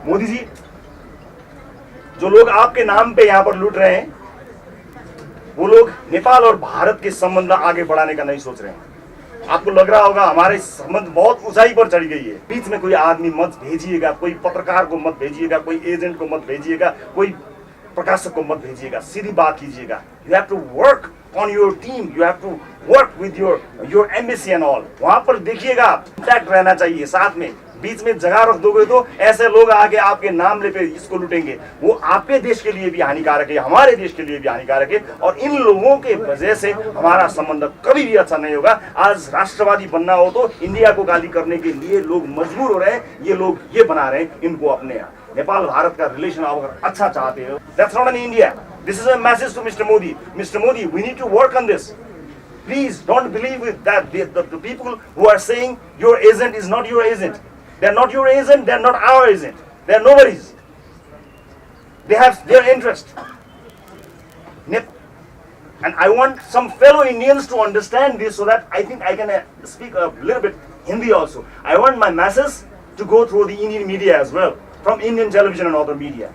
मोदी जी, जो लोग आपके नाम पे यहाँ पर लूट रहे हैं, वो लोग नेपाल और भारत के संबंध आगे बढ़ाने का नहीं सोच रहे हैं। आपको लग रहा होगा हमारे संबंध बहुत ऊंचाई पर चढ़ गई है। बीच में कोई आदमी मत भेजिएगा, कोई पत्रकार को मत भेजिएगा, कोई एजेंट को मत भेजिएगा, कोई प्रकाशक को मत भेजिएगा। सीधी बात कीजिएगा। You have to work on your team, you have to work with your embassy and all. वहां पर देखिएगा, इंटैक्ट रहना चाहिए। साथ में बीच में जगह रख दोगे तो ऐसे लोग आगे आपके नाम ले पे इसको लूटेंगे। वो आपके देश के लिए भी हानिकारक है, हमारे देश के लिए भी हानिकारक है, और इन लोगों के वजह से हमारा संबंध कभी भी अच्छा नहीं होगा। आज राष्ट्रवादी बनना हो तो इंडिया को गाली करने के लिए लोग मजबूर हो रहे हैं। ये लोग ये बना रहे हैं इनको अपने यहाँ। नेपाल भारत का रिलेशन आप अगर अच्छा चाहते हो, that's not an India. This is a message to mister Modi. Mister Modi, we need to work on this. Please don't believe it that the people who are saying your agent is not your agent. They're not your agent, they're not our agent. They're nobody's. They have their interest. And I want some fellow Indians to understand this so that I think I can speak a little bit Hindi also. I want my message to go through the Indian media as well, from Indian television and other media.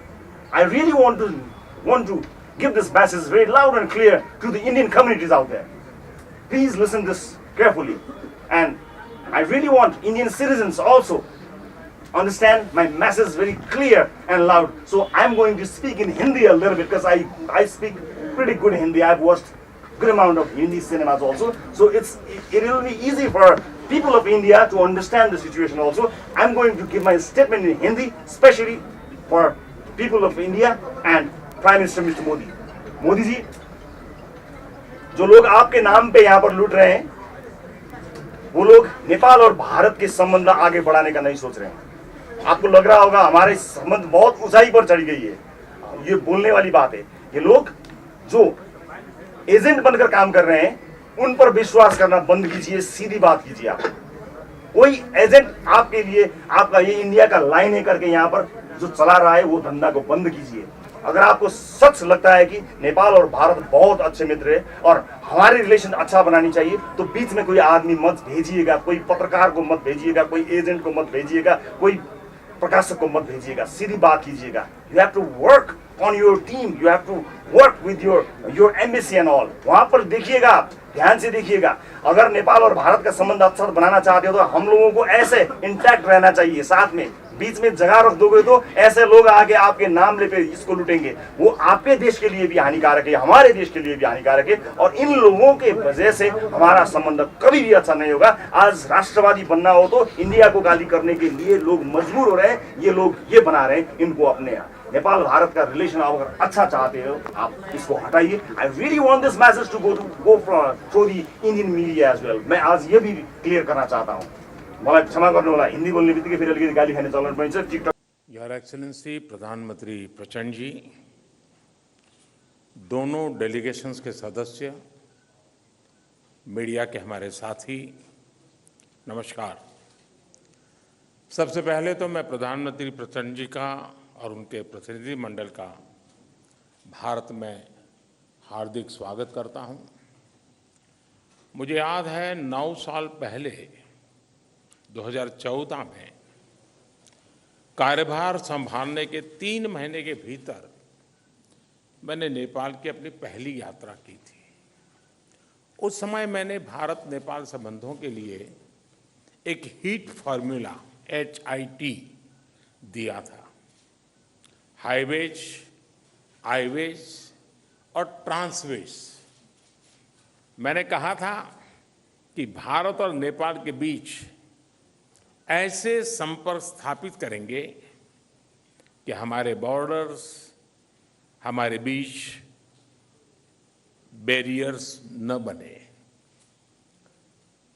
I really want to give this message very loud and clear to the Indian communities out there. Please listen this carefully, and I really want Indian citizens also understand my message very clear and loud. So I'm going to speak in Hindi a little bit because I speak pretty good Hindi. I've watched good amount of Hindi cinemas also, so it will be easy for people of India to understand the situation also. I'm going to give my statement in Hindi, especially for people of India and Prime Minister Mr. Modi. Modi ji, जो लोग आपके नाम पे यहाँ पर लूट रहे हैं, वो लोग नेपाल और भारत के संबंध आगे बढ़ाने का नहीं सोच रहे हैं। आपको लग रहा होगा हमारे संबंध बहुत ऊंचाई पर चढ़ गई है। ये बोलने वाली बात है। ये लोग जो एजेंट बनकर काम कर रहे हैं, उन पर विश्वास करना बंद कीजिए। सीधी बात कीजिए। आप कोई एजेंट आपके लिए, आपका ये इंडिया का लाइन है करके यहाँ पर जो चला रहा है, वो धंधा को बंद कीजिए। अगर आपको सच लगता है कि नेपाल और भारत बहुत अच्छे मित्र है और हमारे रिलेशन अच्छा बनानी चाहिए, तो बीच में कोई आदमी मत भेजिएगा, कोई पत्रकार को मत भेजिएगा, कोई एजेंट को मत भेजिएगा, कोई प्रकाशक को मत भेजिएगा। सीधी बात कीजिएगा। You have to work on your team, you have to work with your embassy and all. वहां पर देखिएगा, ध्यान से देखिएगा। अगर नेपाल और भारत का संबंध अच्छा बनाना चाहते हो तो हम लोगों को ऐसे इंटैक्ट रहना चाहिए। साथ में बीच में जगह रख दोगे तो ऐसे लोग आगे आपके नाम ले पे इसको लूटेंगे। वो आपके देश के लिए भी हानिकारक है, हमारे देश के लिए भी हानिकारक है, और इन लोगों के वजह से हमारा संबंध कभी भी अच्छा नहीं होगा। आज राष्ट्रवादी बनना हो तो इंडिया को गाली करने के लिए लोग मजबूर हो रहे हैं। ये लोग ये बना रहे हैं इनको अपने यहाँ। नेपाल भारत का रिलेशन आप अगर अच्छा चाहते हो, आप इसको हटाइए। I really want this message to go through the Indian media as well. मैं आज ये भी क्लियर करना चाहता हूँ। मलाई क्षमा गर्नु होला, हिन्दी बोल्ने बित्तिकै फेरि अलिकति गाली खाने चलन पनि छ। टिकटक योर एक्सेलेंसी प्रधानमंत्री प्रचंड जी, दोनों डेलीगेशंस के सदस्य, मीडिया के हमारे साथी, नमस्कार। सबसे पहले तो मैं प्रधानमंत्री प्रचंड जी का और उनके प्रतिनिधि मंडल का भारत में हार्दिक स्वागत करता हूं। मुझे याद है 9 साल पहले 2014 में कार्यभार संभालने के 3 महीने के भीतर मैंने नेपाल की अपनी पहली यात्रा की थी। उस समय मैंने भारत नेपाल संबंधों के लिए एक हीट फार्मूला HIT दिया था। हाईवेज, आईवेज और ट्रांसवेज। मैंने कहा था कि भारत और नेपाल के बीच ऐसे संपर्क स्थापित करेंगे कि हमारे बॉर्डर्स, हमारे बीच बैरियर्स न बने।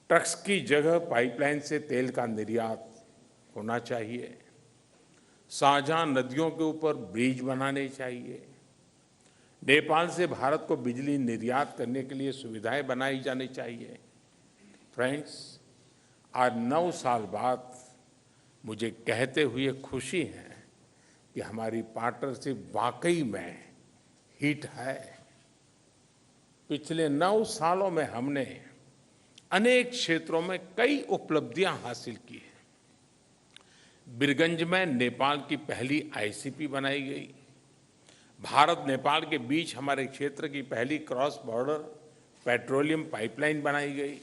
ट्रक्स की जगह पाइपलाइन से तेल का निर्यात होना चाहिए। साझा नदियों के ऊपर ब्रिज बनाने चाहिए। नेपाल से भारत को बिजली निर्यात करने के लिए सुविधाएं बनाई जानी चाहिए। फ्रेंड्स, आज 9 साल बाद मुझे कहते हुए खुशी है कि हमारी पार्टनरशिप वाकई में हिट है। पिछले 9 सालों में हमने अनेक क्षेत्रों में कई उपलब्धियां हासिल की हैं। बीरगंज में नेपाल की पहली आईसीपी बनाई गई। भारत नेपाल के बीच हमारे क्षेत्र की पहली क्रॉस बॉर्डर पेट्रोलियम पाइपलाइन बनाई गई।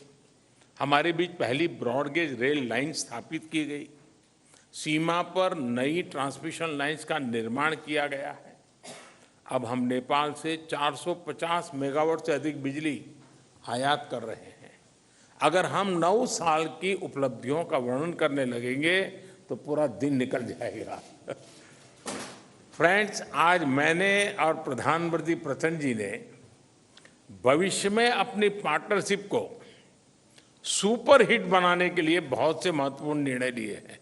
हमारे बीच पहली ब्रॉडगेज रेल लाइन स्थापित की गई। सीमा पर नई ट्रांसमिशन लाइंस का निर्माण किया गया है। अब हम नेपाल से 450 मेगावाट से अधिक बिजली आयात कर रहे हैं। अगर हम 9 साल की उपलब्धियों का वर्णन करने लगेंगे तो पूरा दिन निकल जाएगा। फ्रेंड्स, आज मैंने और प्रधानमंत्री प्रचंड जी ने भविष्य में अपनी पार्टनरशिप को सुपर हिट बनाने के लिए बहुत से महत्वपूर्ण निर्णय लिए हैं।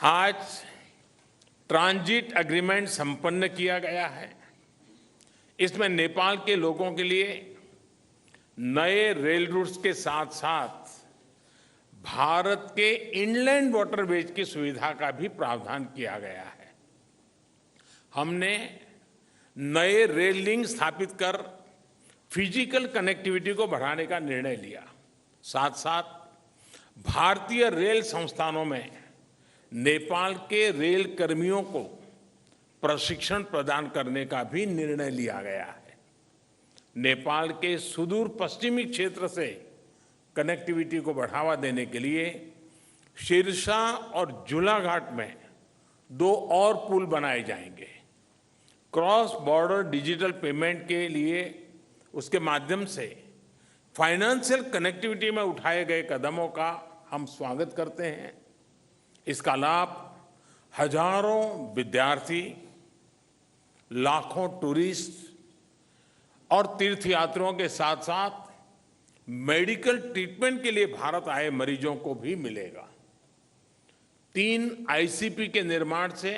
आज ट्रांजिट एग्रीमेंट संपन्न किया गया है। इसमें नेपाल के लोगों के लिए नए रेल रूट्स के साथ साथ भारत के इनलैंड वाटरवेज की सुविधा का भी प्रावधान किया गया है। हमने नए रेल लिंक स्थापित कर फिजिकल कनेक्टिविटी को बढ़ाने का निर्णय लिया। साथ साथ भारतीय रेल संस्थानों में नेपाल के रेल कर्मियों को प्रशिक्षण प्रदान करने का भी निर्णय लिया गया है। नेपाल के सुदूर पश्चिमी क्षेत्र से कनेक्टिविटी को बढ़ावा देने के लिए सिरसा और झूलाघाट में 2 और पुल बनाए जाएंगे। क्रॉस बॉर्डर डिजिटल पेमेंट के लिए उसके माध्यम से फाइनेंशियल कनेक्टिविटी में उठाए गए कदमों का हम स्वागत करते हैं। इसका लाभ हजारों विद्यार्थी, लाखों टूरिस्ट और तीर्थयात्रियों के साथ साथ मेडिकल ट्रीटमेंट के लिए भारत आए मरीजों को भी मिलेगा। 3 आईसीपी के निर्माण से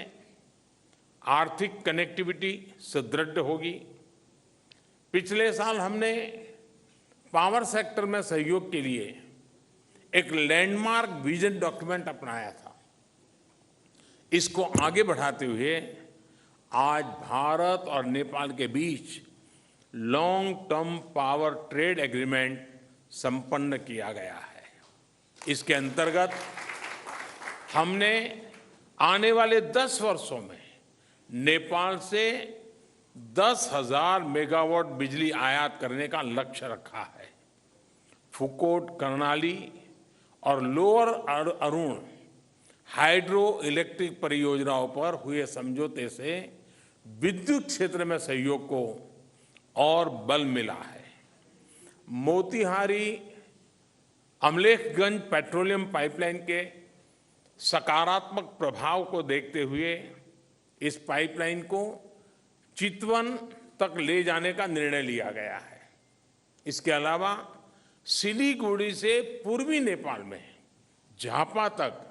आर्थिक कनेक्टिविटी सुदृढ़ होगी। पिछले साल हमने पावर सेक्टर में सहयोग के लिए एक लैंडमार्क विजन डॉक्यूमेंट अपनाया था। इसको आगे बढ़ाते हुए आज भारत और नेपाल के बीच long term power trade agreement संपन्न किया गया है। इसके अंतर्गत हमने आने वाले 10 वर्षों में नेपाल से 10,000 मेगावाट बिजली आयात करने का लक्ष्य रखा है। फुकोट, कर्णाली और लोअर अरुण हाइड्रो इलेक्ट्रिक परियोजनाओं पर हुए समझौते से विद्युत क्षेत्र में सहयोग को और बल मिला है। मोतीहारी अमलेखगंज पेट्रोलियम पाइपलाइन के सकारात्मक प्रभाव को देखते हुए इस पाइपलाइन को चितवन तक ले जाने का निर्णय लिया गया है। इसके अलावा सिलीगुड़ी से पूर्वी नेपाल में झापा तक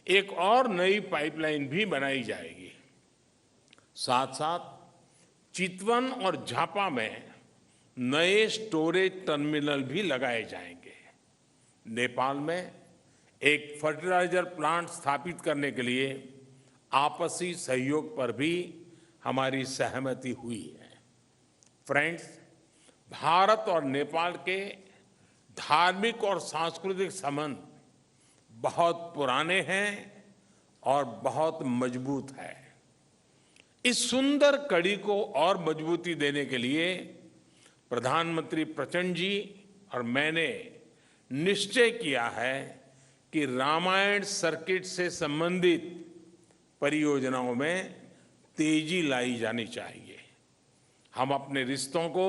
एक और नई पाइपलाइन भी बनाई जाएगी। साथ साथ चितवन और झापा में नए स्टोरेज टर्मिनल भी लगाए जाएंगे। नेपाल में एक फर्टिलाइजर प्लांट स्थापित करने के लिए आपसी सहयोग पर भी हमारी सहमति हुई है। फ्रेंड्स, भारत और नेपाल के धार्मिक और सांस्कृतिक संबंध बहुत पुराने हैं और बहुत मजबूत है। इस सुंदर कड़ी को और मजबूती देने के लिए प्रधानमंत्री प्रचंड जी और मैंने निश्चय किया है कि रामायण सर्किट से संबंधित परियोजनाओं में तेजी लाई जानी चाहिए। हम अपने रिश्तों को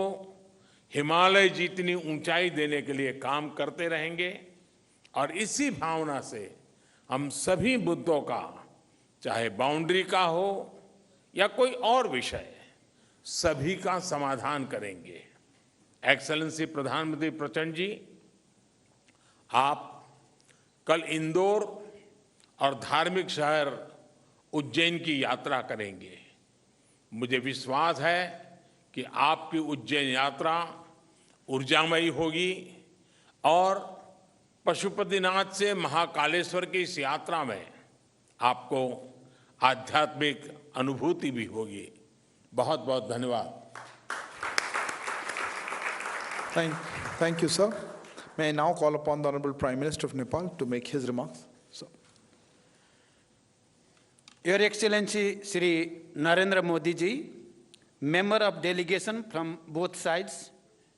हिमालय जितनी ऊंचाई देने के लिए काम करते रहेंगे और इसी भावना से हम सभी मुद्दों का, चाहे बाउंड्री का हो या कोई और विषय, सभी का समाधान करेंगे। एक्सेलेंसी प्रधानमंत्री प्रचंड जी, आप कल इंदौर और धार्मिक शहर उज्जैन की यात्रा करेंगे। मुझे विश्वास है कि आपकी उज्जैन यात्रा ऊर्जामयी होगी और पशुपतिनाथ से महाकालेश्वर की इस यात्रा में आपको आध्यात्मिक अनुभूति भी होगी। बहुत बहुत धन्यवाद। Thank you, sir. May I now call upon the Honorable Prime Minister of Nepal to make his remarks. So, Your Excellency Shri Narendra Modi ji, member of delegation from both sides,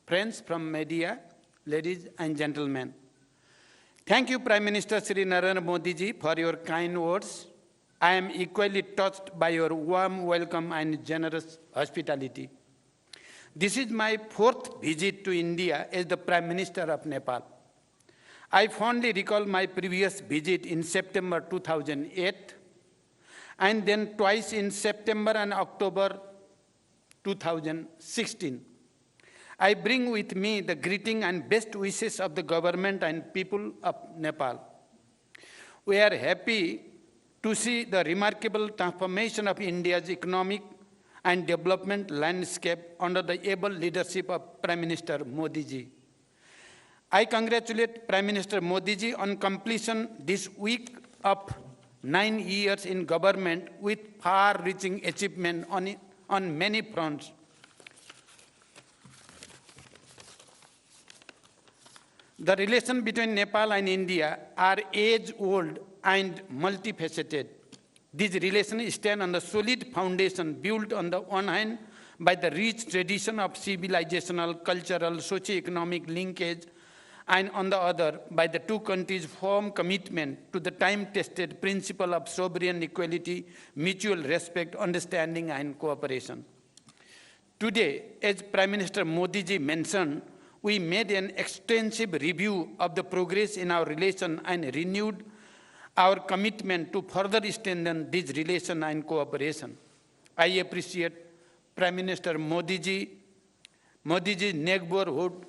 friends from media, ladies and gentlemen. Thank you, Prime Minister Shri Narendra Modi ji, for your kind words. I am equally touched by your warm welcome and generous hospitality. This is my fourth visit to India as the Prime Minister of Nepal. I fondly recall my previous visit in September 2008, and then twice in September and October 2016. I bring with me the greeting and best wishes of the government and people of Nepal. We are happy to see the remarkable transformation of India's economic and development landscape under the able leadership of Prime Minister Modi ji. I congratulate Prime Minister Modi ji on completion this week of 9 years in government with far-reaching achievement on many fronts. The relation between Nepal and India are age-old and multifaceted. These relations stand on the solid foundation built on the one hand by the rich tradition of civilizational, cultural, socio-economic linkage, and on the other by the two countries' firm commitment to the time-tested principle of sovereign equality, mutual respect, understanding, and cooperation. Today, as Prime Minister Modi ji mentioned, we made an extensive review of the progress in our relation and renewed our commitment to further strengthen this relation and cooperation. I appreciate Prime Minister Modi ji's neighborhood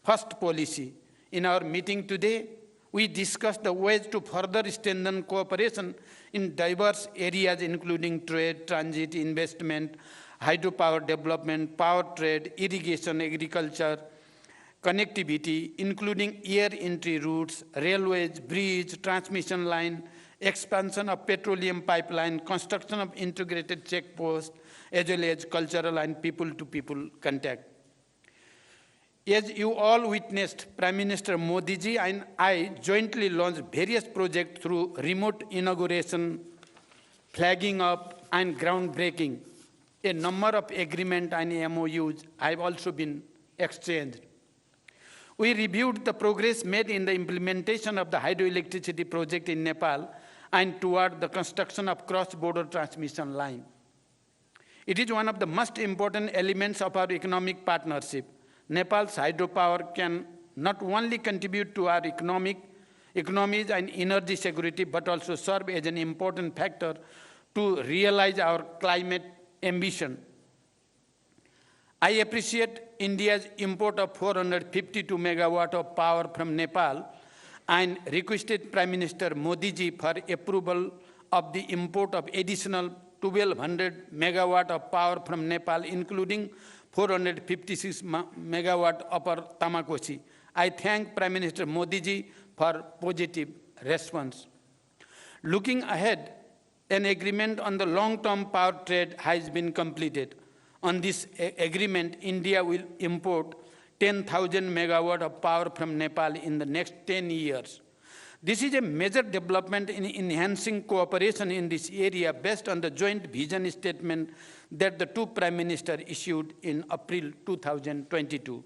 first policy. In our meeting today, we discussed the ways to further strengthen cooperation in diverse areas including trade, transit, investment, hydropower development, power trade, irrigation, agriculture, connectivity, including air entry routes, railways, bridge, transmission line, expansion of petroleum pipeline, construction of integrated checkposts, as well as cultural and people-to-people contact. As you all witnessed, Prime Minister Modi ji and I jointly launched various projects through remote inauguration, flagging up, and groundbreaking. A number of agreements and MOUs have also been exchanged. We reviewed the progress made in the implementation of the hydroelectricity project in Nepal and toward the construction of cross-border transmission line. It is one of the most important elements of our economic partnership. Nepal's hydropower can not only contribute to our economies and energy security, but also serve as an important factor to realize our climate ambition. I appreciate India's import of 452 megawatt of power from Nepal and requested Prime Minister Modi ji for approval of the import of additional 1,200 megawatt of power from Nepal, including 456 megawatt upper Tamakosi. I thank Prime Minister Modi ji for positive response. Looking ahead, an agreement on the long-term power trade has been completed. On this agreement, India will import 10,000 megawatt of power from Nepal in the next 10 years. This is a major development in enhancing cooperation in this area based on the joint vision statement that the two Prime Ministers issued in April 2022.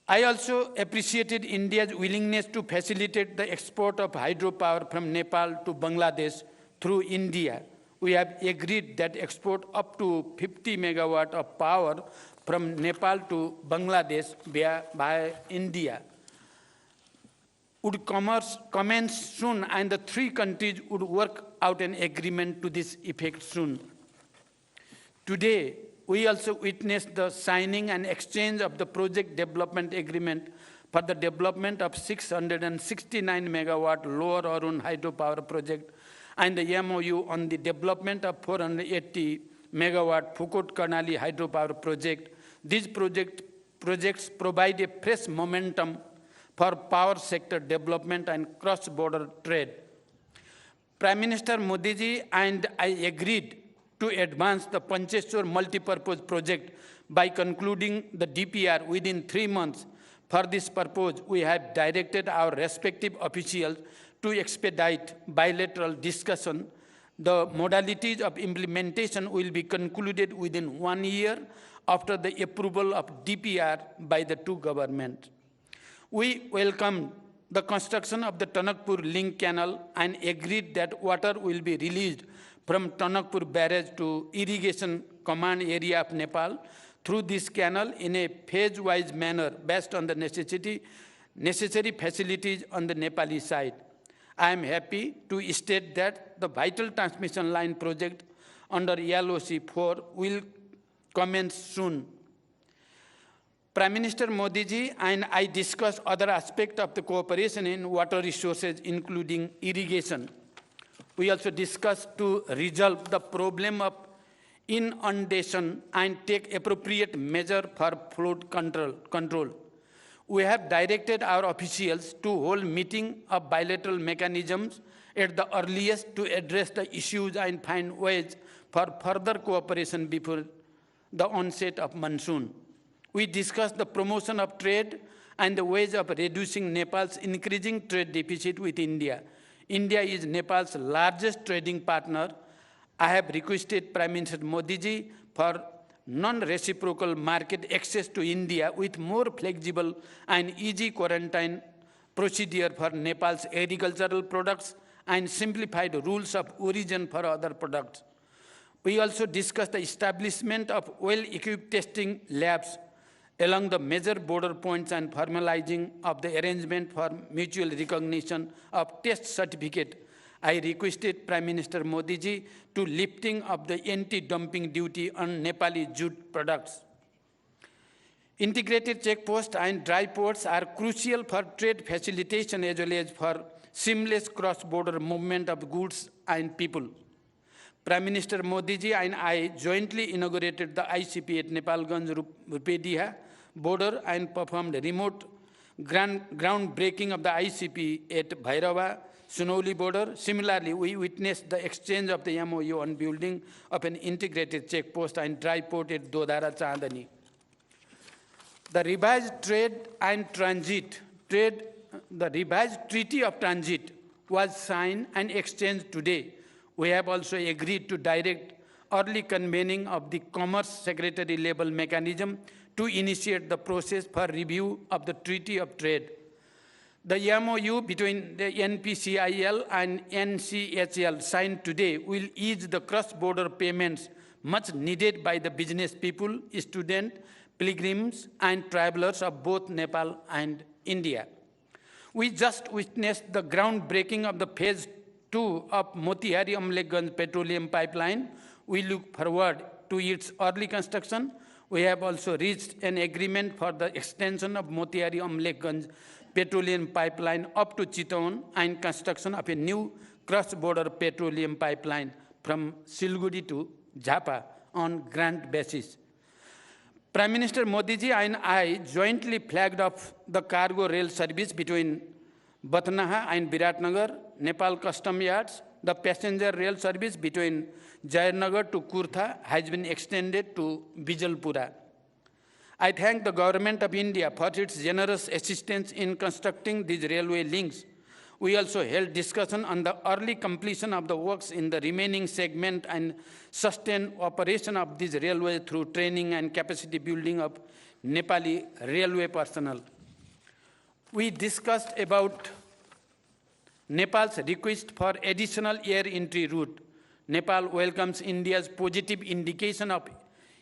I also appreciated India's willingness to facilitate the export of hydropower from Nepal to Bangladesh through India. We have agreed that export up to 50 megawatt of power from Nepal to Bangladesh by India would commence soon, and the three countries would work out an agreement to this effect soon. Today, we also witnessed the signing and exchange of the project development agreement for the development of 669 megawatt Lower Arun hydropower project and the MOU on the development of 480 megawatt Phukot Karnali hydropower project. These projects provide a fresh momentum for power sector development and cross-border trade. Prime Minister Modi ji and I agreed to advance the Pancheshwar multipurpose project by concluding the DPR within 3 months For this purpose, we have directed our respective officials to expedite bilateral discussion. The modalities of implementation will be concluded within 1 year after the approval of DPR by the two governments. We welcome the construction of the Tanakpur Link Canal and agreed that water will be released from Tanakpur Barrage to irrigation command area of Nepal through this canal in a phase-wise manner based on the necessary facilities on the Nepali side. I am happy to state that the vital transmission line project under LOC 4 will commence soon. Prime Minister Modi ji and I discussed other aspects of the cooperation in water resources, including irrigation. We also discussed to resolve the problem of inundation and take appropriate measure for flood control. We have directed our officials to hold meeting of bilateral mechanisms at the earliest to address the issues and find ways for further cooperation before the onset of monsoon. We discussed the promotion of trade and the ways of reducing Nepal's increasing trade deficit with India. India is Nepal's largest trading partner. I have requested Prime Minister Modi ji for non-reciprocal market access to India with more flexible and easy quarantine procedure for Nepal's agricultural products and simplified rules of origin for other products. We also discussed the establishment of well-equipped testing labs along the major border points and formalizing of the arrangement for mutual recognition of test certificate. I requested Prime Minister Modi ji to lifting of the anti-dumping duty on Nepali jute products. Integrated checkposts and dry ports are crucial for trade facilitation as well as for seamless cross-border movement of goods and people. Prime Minister Modi ji and I jointly inaugurated the ICP at Nepalganj Rupediha border and performed remote groundbreaking of the ICP at Bhairava Sunauli border. Similarly, we witnessed the exchange of the MOU on building of an integrated checkpost and dry port at Dodara Chandani. The revised Treaty of Transit was signed and exchanged today. We have also agreed to direct early convening of the Commerce Secretary level mechanism to initiate the process for review of the Treaty of Trade. The MOU between the NPCIL and NCHL signed today will ease the cross-border payments much needed by the business people, students, pilgrims, and travelers of both Nepal and India. We just witnessed the groundbreaking of the phase 2 of Motihari-Amlekhganj petroleum pipeline. We look forward to its early construction. We have also reached an agreement for the extension of Motihari-Amlekhganj petroleum pipeline up to Chittaun and construction of a new cross-border petroleum pipeline from Siliguri to Jhapa on grant basis. Prime Minister Modi ji and I jointly flagged off the cargo rail service between Batnaha and Viratnagar, Nepal Custom Yards. The passenger rail service between Jairnagar to Kurtha has been extended to Bijalpura. I thank the Government of India for its generous assistance in constructing these railway links. We also held discussion on the early completion of the works in the remaining segment and sustained operation of these railways through training and capacity building of Nepali railway personnel. We discussed about Nepal's request for additional air entry route. Nepal welcomes India's positive indication of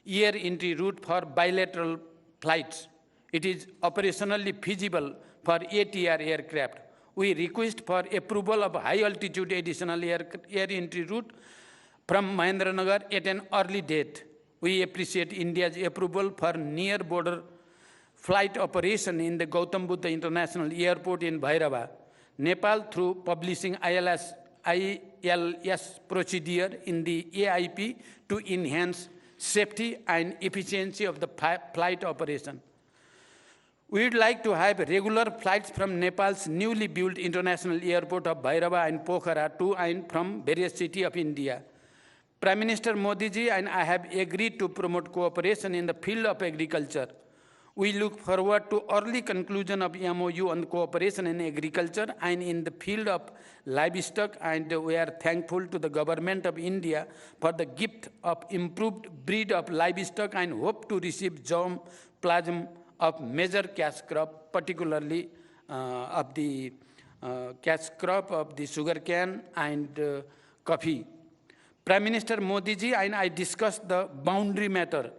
air entry route for bilateral flights. It is operationally feasible for ATR aircraft. We request for approval of high-altitude additional air entry route from Mahendranagar at an early date. We appreciate India's approval for near-border flight operation in the Gautam Buddha International Airport in Bhairava. Nepal, through publishing ILS procedure in the AIP to enhance safety and efficiency of the flight operation. We would like to have regular flights from Nepal's newly built international airport of Bhairava and Pokhara to and from various cities of India. Prime Minister Modi ji and I have agreed to promote cooperation in the field of agriculture. We look forward to early conclusion of MOU on cooperation in agriculture and in the field of livestock, and we are thankful to the government of India for the gift of improved breed of livestock and hope to receive germplasm of major cash crop, particularly of the cash crop of the sugarcane and coffee. Prime Minister Modi ji and I discussed the boundary matter.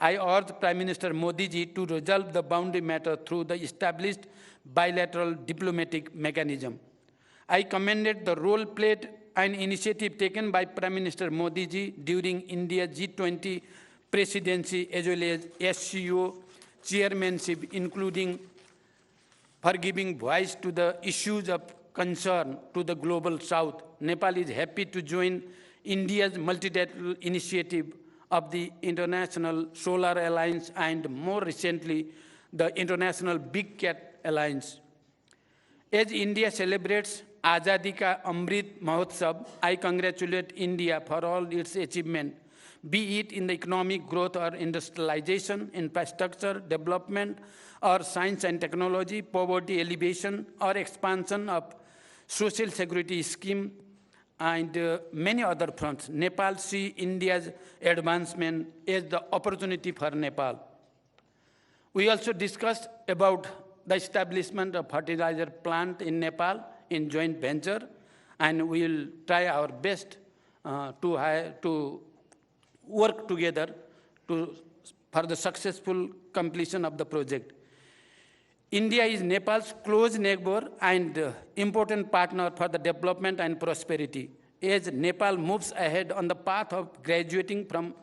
I urge Prime Minister Modi ji to resolve the boundary matter through the established bilateral diplomatic mechanism. I commended the role played and initiative taken by Prime Minister Modi ji during India's G20 presidency as well as SCO chairmanship, including for giving voice to the issues of concern to the global south. Nepal is happy to join India's multilateral initiative of the International Solar Alliance and more recently, the International Big Cat Alliance. As India celebrates Azadi Ka Amrit Mahotsav, I congratulate India for all its achievement, be it in the economic growth or industrialization, infrastructure development, or science and technology, poverty alleviation, or expansion of social security scheme, and many other fronts. Nepal sees India's advancement as the opportunity for Nepal. We also discussed about the establishment of fertilizer plant in Nepal in joint venture, and we will try our best to work together for the successful completion of the project. India is Nepal's close neighbor and important partner for the development and prosperity. As Nepal moves ahead on the path of graduating from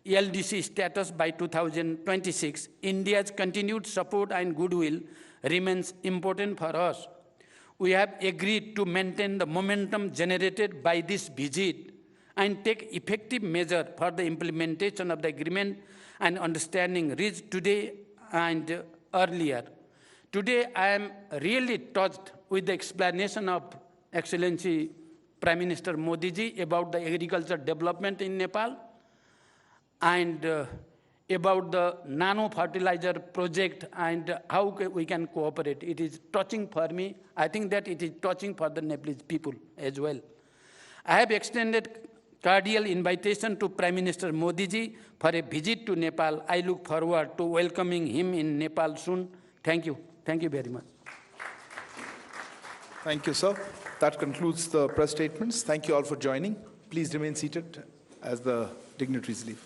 LDC status by 2026, India's continued support and goodwill remains important for us. We have agreed to maintain the momentum generated by this visit and take effective measures for the implementation of the agreement and understanding reached today and earlier. Today, I am really touched with the explanation of Excellency Prime Minister Modi ji about the agriculture development in Nepal and about the nano fertilizer project and how we can cooperate. It is touching for me. I think that it is touching for the Nepalese people as well. I have extended cordial invitation to Prime Minister Modi ji for a visit to Nepal. I look forward to welcoming him in Nepal soon. Thank you. Thank you very much. Thank you, sir. That concludes the press statements. Thank you all for joining. Please remain seated as the dignitaries leave.